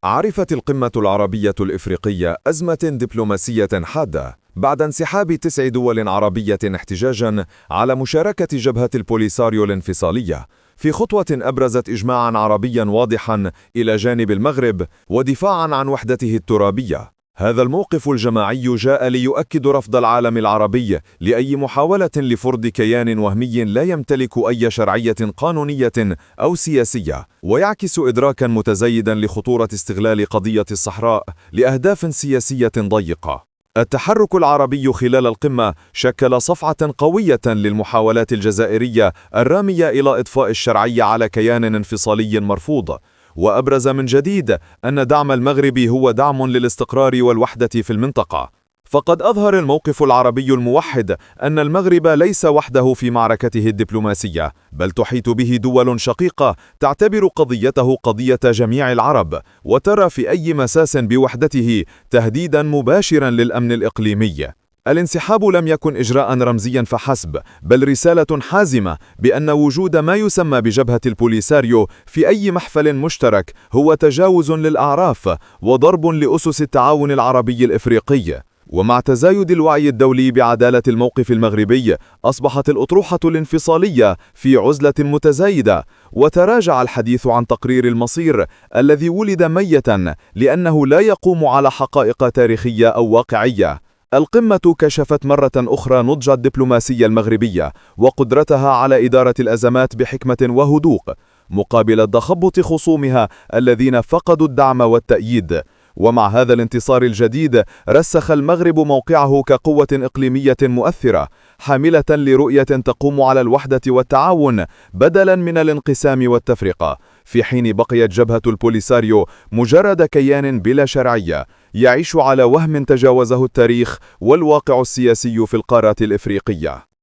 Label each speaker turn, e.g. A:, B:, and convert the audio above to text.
A: عرفت القمة العربية الإفريقية أزمة دبلوماسية حادة بعد انسحاب 9 دول عربية احتجاجاً على مشاركة جبهة البوليساريو الانفصالية، في خطوة أبرزت إجماعاً عربياً واضحاً إلى جانب المغرب ودفاعاً عن وحدته الترابية. هذا الموقف الجماعي جاء ليؤكد رفض العالم العربي لأي محاولة لفرض كيان وهمي لا يمتلك أي شرعية قانونية أو سياسية، ويعكس إدراكاً متزايداً لخطورة استغلال قضية الصحراء لأهداف سياسية ضيقة. التحرك العربي خلال القمة شكل صفعة قوية للمحاولات الجزائرية الرامية إلى إضفاء الشرعية على كيان انفصالي مرفوض، وأبرز من جديد أن دعم المغرب هو دعم للاستقرار والوحدة في المنطقة. فقد أظهر الموقف العربي الموحد أن المغرب ليس وحده في معركته الدبلوماسية، بل تحيط به دول شقيقة تعتبر قضيته قضية جميع العرب، وترى في أي مساس بوحدته تهديدا مباشرا للأمن الإقليمي. الانسحاب لم يكن إجراء رمزيا فحسب، بل رسالة حازمة بأن وجود ما يسمى بجبهة البوليساريو في أي محفل مشترك هو تجاوز للأعراف وضرب لأسس التعاون العربي الإفريقي. ومع تزايد الوعي الدولي بعدالة الموقف المغربي، أصبحت الأطروحة الانفصالية في عزلة متزايدة، وتراجع الحديث عن تقرير المصير الذي ولد ميتا لأنه لا يقوم على حقائق تاريخية أو واقعية. القمة كشفت مرة أخرى نضج الدبلوماسية المغربية وقدرتها على إدارة الأزمات بحكمة وهدوء، مقابل تخبط خصومها الذين فقدوا الدعم والتأييد. ومع هذا الانتصار الجديد، رسخ المغرب موقعه كقوة إقليمية مؤثرة، حاملة لرؤية تقوم على الوحدة والتعاون بدلاً من الانقسام والتفرقة، في حين بقيت جبهة البوليساريو مجرد كيان بلا شرعية يعيش على وهم تجاوزه التاريخ والواقع السياسي في القارة الإفريقية.